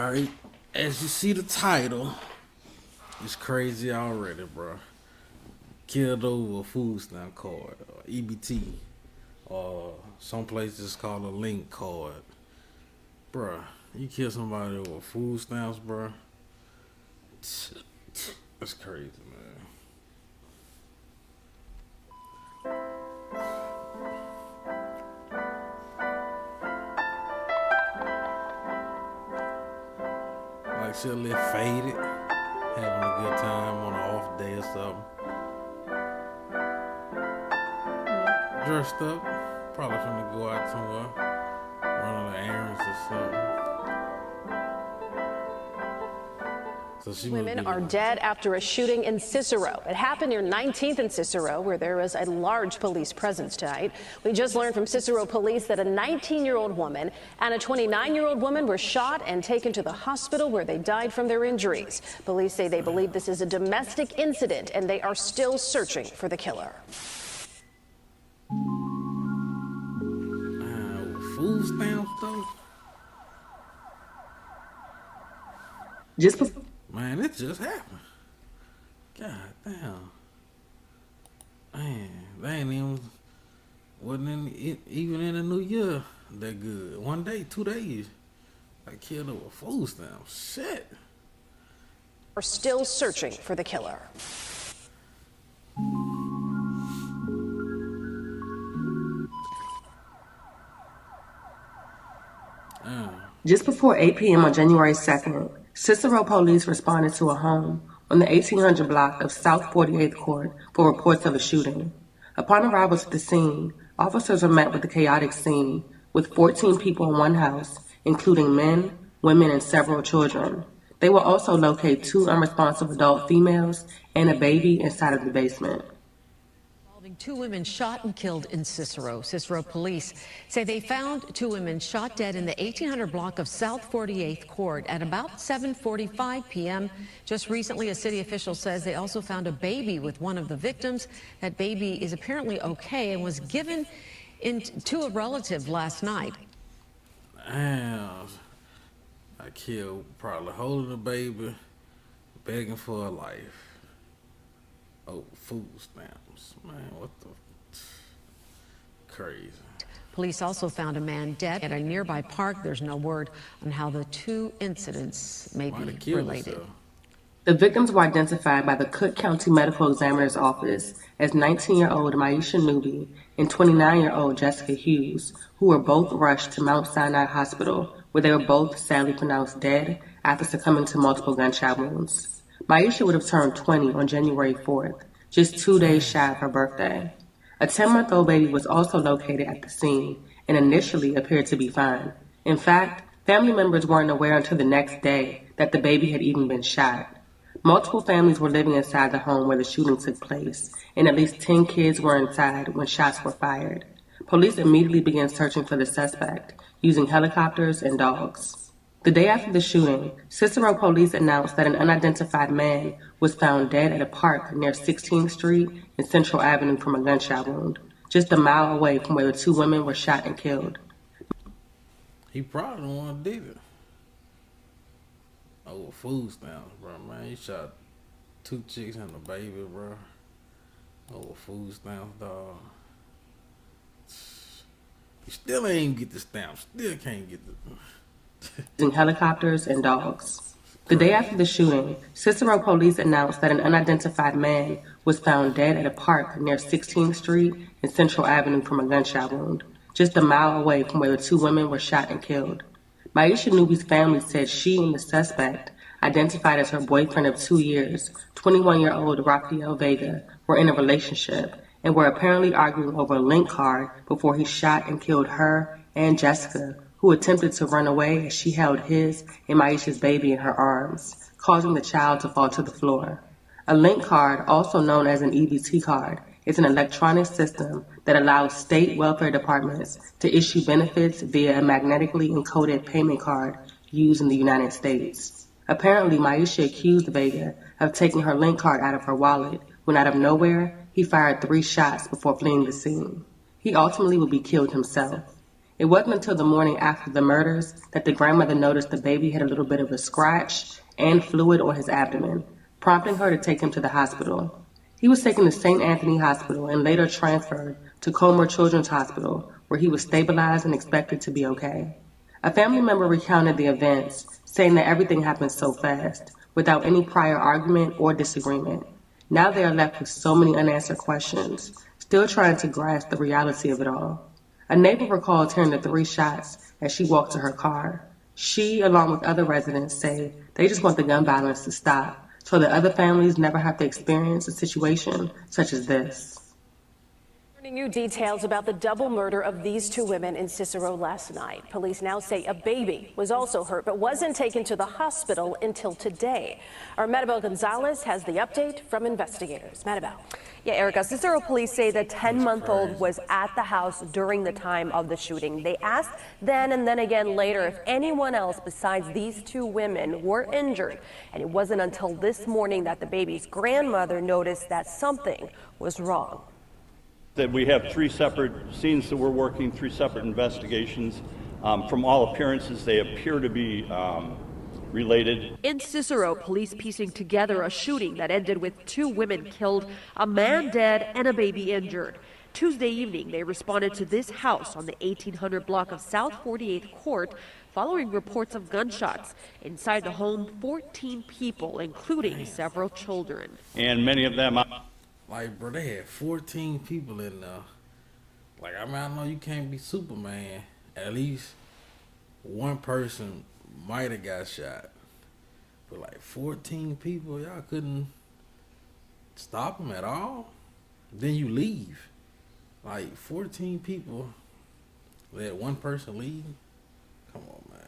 Alright, as you see the title, it's crazy already, bro. Killed over a food stamp card, or EBT, or some places call a link card. Bruh, you kill somebody over food stamps, bruh. That's crazy, man. Like she'll live faded, having a good time on an off day or something. Dressed up, probably finna go out somewhere, running errands or something. So Women are dead after a shooting in Cicero. It happened near 19th and Cicero, where there was a large police presence tonight. We just learned from Cicero police that a 19-year-old woman and a 29-year-old woman were shot and taken to the hospital where they died from their injuries. Police say they believe this is a domestic incident and they are still searching for the killer. Food stamps, though? Man, it just happened. God damn. Man, they ain't wasn't even in the new year that good. 1 day, 2 days. I killed over food stamps. Shit. Are still searching for the killer. Just before 8 p.m. on January 2nd, Cicero police responded to a home on the 1800 block of South 48th Court for reports of a shooting. Upon arrival to the scene, officers were met with a chaotic scene with 14 people in one house, including men, women, and several children. They will also locate 2 unresponsive adult females and a baby inside of the basement. 2 women shot and killed in Cicero. Cicero police say they found 2 women shot dead in the 1800 block of South 48th Court at about 7:45 p.m. Just recently, a city official says they also found a baby with one of the victims. That baby is apparently okay and was given to a relative last night. Damn. I killed, probably holding the baby, begging for a life. Oh, food stamps. Man, what the... Crazy. Police also found a man dead at a nearby park. There's no word on how the 2 incidents may be related. The victims were identified by the Cook County Medical Examiner's Office as 19-year-old Maisha Newby and 29-year-old Jessica Hughes, who were both rushed to Mount Sinai Hospital, where they were both sadly pronounced dead after succumbing to multiple gunshot wounds. Maisha would have turned 20 on January 4th, just 2 days shy of her birthday. A 10-month-old baby was also located at the scene and initially appeared to be fine. In fact, family members weren't aware until the next day that the baby had even been shot. Multiple families were living inside the home where the shooting took place, and at least 10 kids were inside when shots were fired. Police immediately began searching for the suspect, using helicopters and dogs. The day after the shooting, Cicero police announced that an unidentified man was found dead at a park near 16th Street and Central Avenue from a gunshot wound, just a mile away from where the 2 women were shot and killed. He probably the one did it. Over food stamps, bro, man. He shot 2 chicks and a baby, bro. Over food stamps, dog. You still ain't get the stamps. Still can't get the... Using helicopters and dogs. The day after the shooting, Cicero police announced that an unidentified man was found dead at a park near 16th Street and Central Avenue from a gunshot wound, just a mile away from where the 2 women were shot and killed. Maisha Newby's family said she and the suspect, identified as her boyfriend of 2 years, 21-year-old Rafael Vega, were in a relationship and were apparently arguing over a link card before he shot and killed her and Jessica, who attempted to run away as she held his and Maisha's baby in her arms, causing the child to fall to the floor. A link card, also known as an EBT card, is an electronic system that allows state welfare departments to issue benefits via a magnetically encoded payment card used in the United States. Apparently, Maisha accused Vega of taking her link card out of her wallet when out of nowhere, he fired 3 shots before fleeing the scene. He ultimately would be killed himself. It wasn't until the morning after the murders that the grandmother noticed the baby had a little bit of a scratch and fluid on his abdomen, prompting her to take him to the hospital. He was taken to St. Anthony Hospital and later transferred to Comer Children's Hospital, where he was stabilized and expected to be okay. A family member recounted the events, saying that everything happened so fast, without any prior argument or disagreement. Now they are left with so many unanswered questions, still trying to grasp the reality of it all. A neighbor recalled hearing the 3 shots as she walked to her car. She, along with other residents, say they just want the gun violence to stop so that other families never have to experience a situation such as this. Bringing you details about the double murder of these 2 women in Cicero last night. Police now say a baby was also hurt but wasn't taken to the hospital until today. Our Maribel Gonzalez has the update from investigators. Maribel. Yeah, Erica, Cicero police say the 10-month-old was at the house during the time of the shooting. They asked then and then again later if anyone else besides these 2 women were injured. And it wasn't until this morning that the baby's grandmother noticed that something was wrong. That we have 3 separate scenes that we're working, 3 separate investigations. From all appearances, they appear to be related. In Cicero, police piecing together a shooting that ended with 2 women killed, a man dead, and a baby injured. Tuesday evening, they responded to this house on the 1800 block of South 48th Court following reports of gunshots. Inside the home, 14 people, including several children. And many of them... Like, bro, they had 14 people in there. Like, I mean, I know you can't be Superman. At least one person might have got shot. But, like, 14 people, y'all couldn't stop them at all? Then you leave. Like, 14 people, let one person leave? Come on, man.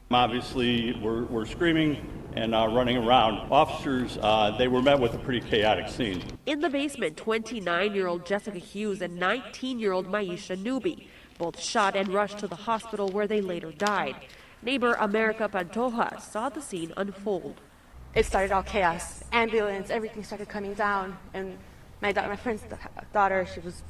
Obviously, we're screaming and running around. Officers, they were met with a pretty chaotic scene. In the basement, 29-year-old Jessica Hughes and 19-year-old Maisha Nubi, both shot and rushed to the hospital where they later died. Neighbor America Pantoja saw the scene unfold. It started all chaos. Ambulance, everything started coming down. And my friend's daughter, she was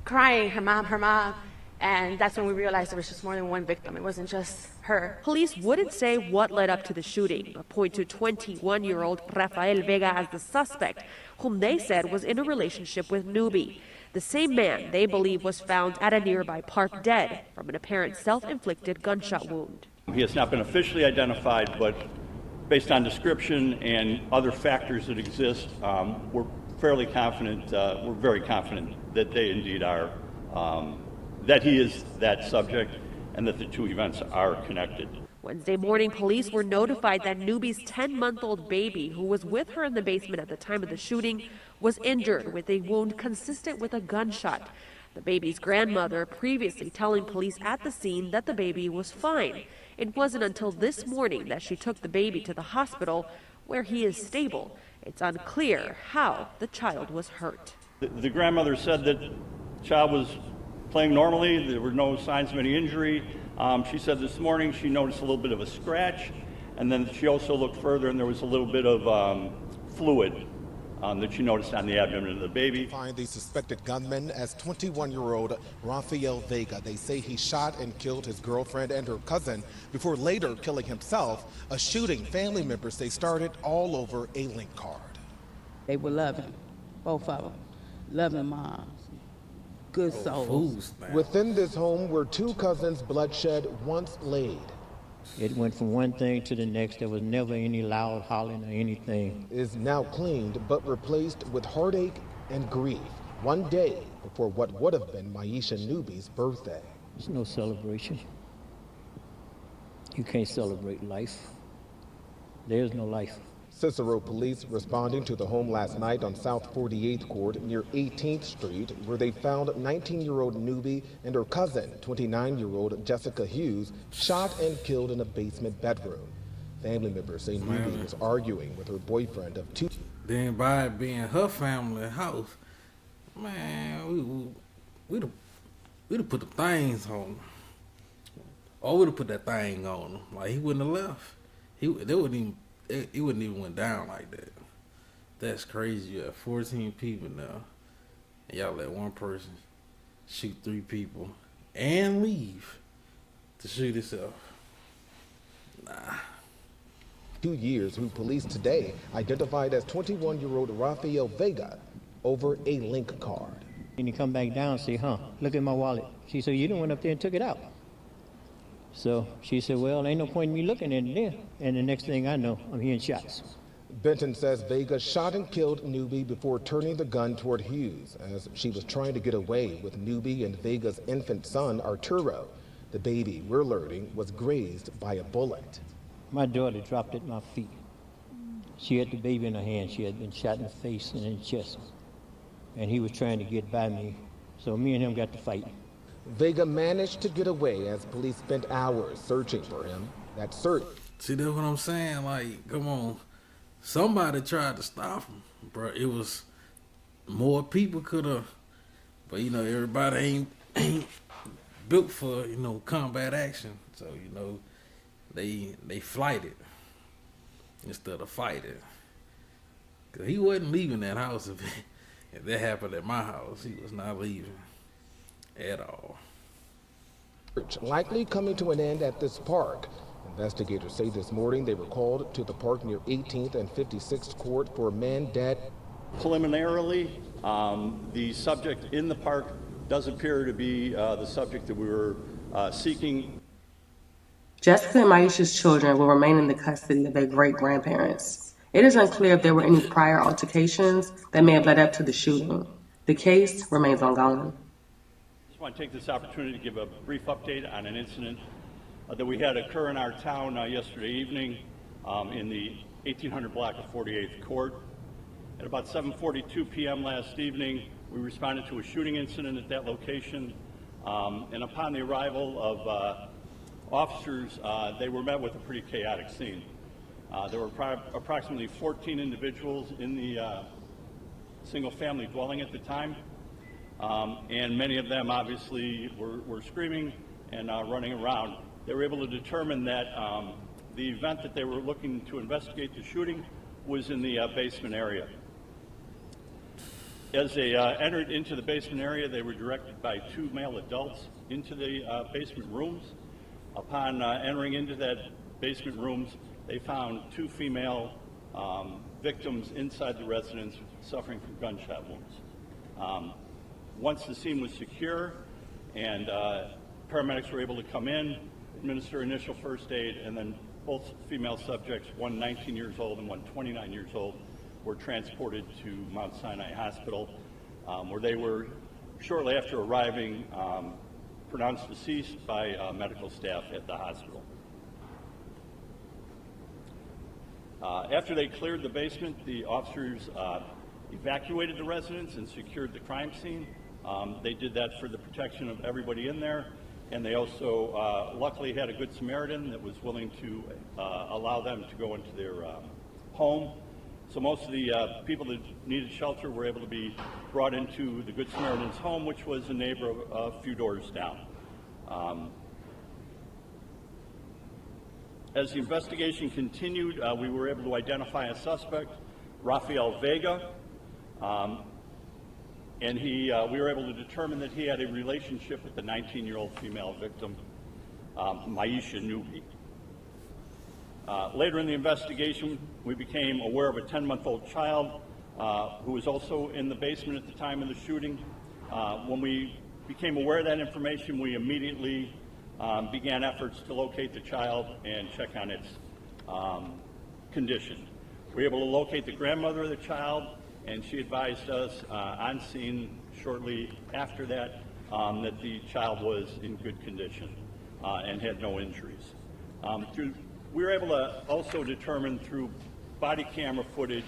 crying, her mom. And that's when we realized there was just more than one victim. It wasn't just her. Police wouldn't say what led up to the shooting, but point to 21-year-old Rafael Vega as the suspect, whom they said was in a relationship with Nubi. The same man they believe was found at a nearby park dead from an apparent self-inflicted gunshot wound. He has not been officially identified, but based on description and other factors that exist, we're fairly confident, we're very confident that they indeed are that he is that subject and that the 2 events are connected. Wednesday morning, police were notified that Nubi's 10-month-old baby, who was with her in the basement at the time of the shooting, was injured with a wound consistent with a gunshot. The baby's grandmother previously telling police at the scene that the baby was fine. It wasn't until this morning that she took the baby to the hospital, where he is stable. It's unclear how the child was hurt. The grandmother said that the child was playing normally. There were no signs of any injury. She said this morning she noticed a little bit of a scratch, and then she also looked further and there was a little bit of fluid that she noticed on the abdomen of the baby. Find the suspected gunman as 21-year-old Rafael Vega. They say he shot and killed his girlfriend and her cousin before later killing himself. A shooting family members say started all over a link card. They were loving, both of them, loving moms. Good souls. Within this home were 2 cousins' bloodshed once laid. It went from one thing to the next. There was never any loud hollering or anything. Is now cleaned but replaced with heartache and grief. One day before what would have been Maisha Nubi's birthday. There's no celebration. You can't celebrate life. There's no life. Cicero police responding to the home last night on South 48th Court near 18th Street, where they found 19-year-old Nubi and her cousin, 29-year-old Jessica Hughes, shot and killed in a basement bedroom. Family members say Nubi was arguing with her boyfriend of 2. Then by it being her family house, man, we'd have put the things on him. Or we'd have put that thing on him. Like, he wouldn't have left. It wouldn't even went down like that. That's crazy. You have 14 people now, and y'all let one person shoot 3 people and leave to shoot himself. Nah. 2 years, who police today identified as 21-year-old Rafael Vega over a link card. And he come back down and say, look at my wallet. She said, you done went up there and took it out. So she said, well, ain't no point in me looking at it there. And the next thing I know, I'm hearing shots. Benton says Vega shot and killed Newby before turning the gun toward Hughes as she was trying to get away with Newby and Vega's infant son, Arturo. The baby, we're learning, was grazed by a bullet. My daughter dropped at my feet. She had the baby in her hand. She had been shot in the face and in the chest. And he was trying to get by me. So me and him got to fight. Vega managed to get away as police spent hours searching for him. That search. See, that's what I'm saying. Like, come on. Somebody tried to stop him, bro. It was more people could have, but everybody ain't built for combat action. So they flighted instead of fighting. Cause he wasn't leaving that house if that happened at my house. He was not leaving at all. Likely coming to an end at this park. Investigators say this morning they were called to the park near 18th and 56th Court for a man dead. Preliminarily, the subject in the park does appear to be the subject that we were seeking. Jessica and Maisha's children will remain in the custody of their great-grandparents. It is unclear if there were any prior altercations that may have led up to the shooting. The case remains ongoing. I just want to take this opportunity to give a brief update on an incident that we had occur in our town yesterday evening in the 1800 block of 48th Court. At about 7:42 p.m. last evening, we responded to a shooting incident at that location, and upon the arrival of officers, they were met with a pretty chaotic scene. There were approximately 14 individuals in the single-family dwelling at the time, and many of them obviously were screaming and running around. They were able to determine that the event that they were looking to investigate, the shooting, was in the basement area. As they entered into the basement area, they were directed by two male adults into the basement rooms. Upon entering into that basement rooms, they found two female victims inside the residence suffering from gunshot wounds. Once the scene was secure and paramedics were able to come in, administer initial first aid, and then both female subjects, one 19 years old and one 29 years old, were transported to Mount Sinai Hospital, where they were, shortly after arriving, pronounced deceased by medical staff at the hospital. After they cleared the basement, the officers evacuated the residence and secured the crime scene. They did that for the protection of everybody in there, and they also luckily had a good Samaritan that was willing to allow them to go into their home. So most of the people that needed shelter were able to be brought into the Good Samaritan's home, which was a neighbor a few doors down. As the investigation continued, we were able to identify a suspect, Rafael Vega, and we were able to determine that he had a relationship with the 19-year-old female victim, Maisha Newby. Later in the investigation, we became aware of a 10-month-old child who was also in the basement at the time of the shooting. When we became aware of that information, we immediately began efforts to locate the child and check on its condition. We were able to locate the grandmother of the child, and she advised us on scene shortly after that that the child was in good condition and had no injuries. We were able to also determine through body camera footage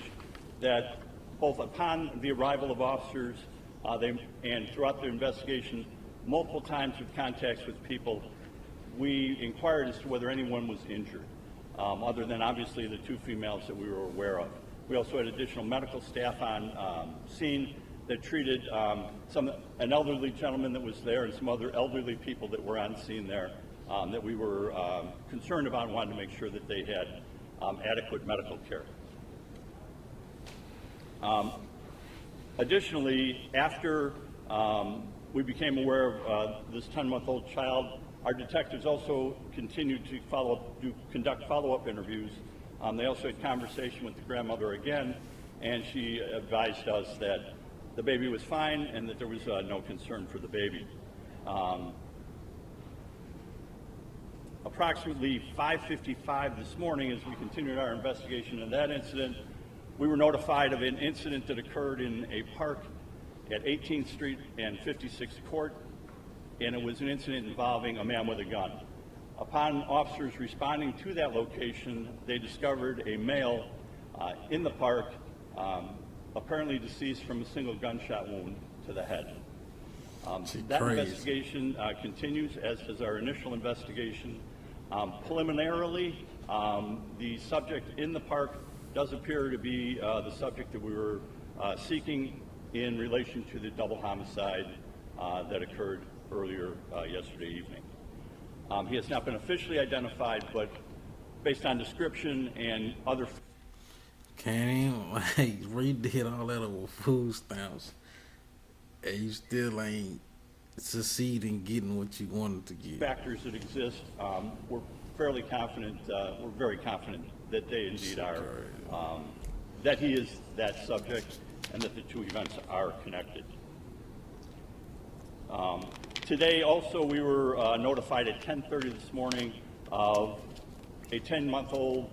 that both upon the arrival of officers and throughout the investigation, multiple times with contacts with people, we inquired as to whether anyone was injured, other than obviously the two females that we were aware of. We also had additional medical staff on scene that treated an elderly gentleman that was there and some other elderly people that were on scene there that we were concerned about and wanted to make sure that they had adequate medical care. Additionally, after we became aware of this 10-month-old child. Our detectives also continued to conduct follow-up interviews. They also had conversation with the grandmother again, and she advised us that the baby was fine and that there was no concern for the baby. Approximately 5:55 this morning, as we continued our investigation of that incident, we were notified of an incident that occurred in a park at 18th Street and 56th Court, and it was an incident involving a man with a gun. Upon officers responding to that location, they discovered a male in the park, apparently deceased from a single gunshot wound to the head. That investigation continues, as does our initial investigation. Preliminarily, the subject in the park does appear to be the subject that we were seeking in relation to the double homicide that occurred earlier yesterday evening. He has not been officially identified, but based on description and other... Can't even, like, redid all that over food stamps, and you still ain't succeed in getting what you wanted to get. Factors that exist, we're fairly confident, we're very confident that they indeed are, that he is that subject and that the two events are connected. Today also we were notified at 10:30 this morning of a 10-month-old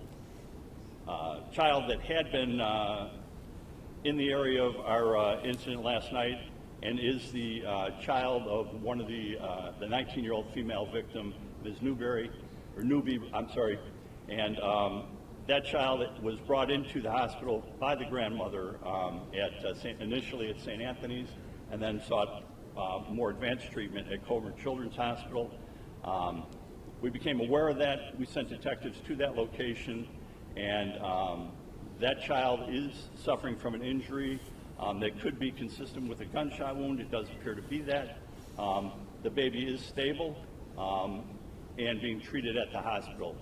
child that had been in the area of our incident last night and is the child of one of the 19-year-old female victim, Ms. Newby, and that child was brought into the hospital by the grandmother initially at St. Anthony's, and then sought more advanced treatment at Coburn Children's Hospital. We became aware of that. We sent detectives to that location, and that child is suffering from an injury that could be consistent with a gunshot wound. It does appear to be that. The baby is stable and being treated at the hospital.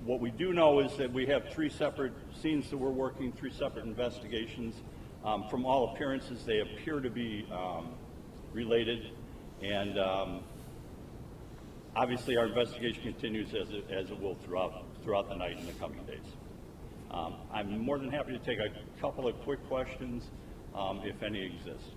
What we do know is that we have 3 separate scenes that we're working, 3 separate investigations. From all appearances, they appear to be related, and obviously our investigation continues as it will throughout the night and the coming days. I'm more than happy to take a couple of quick questions, if any exist.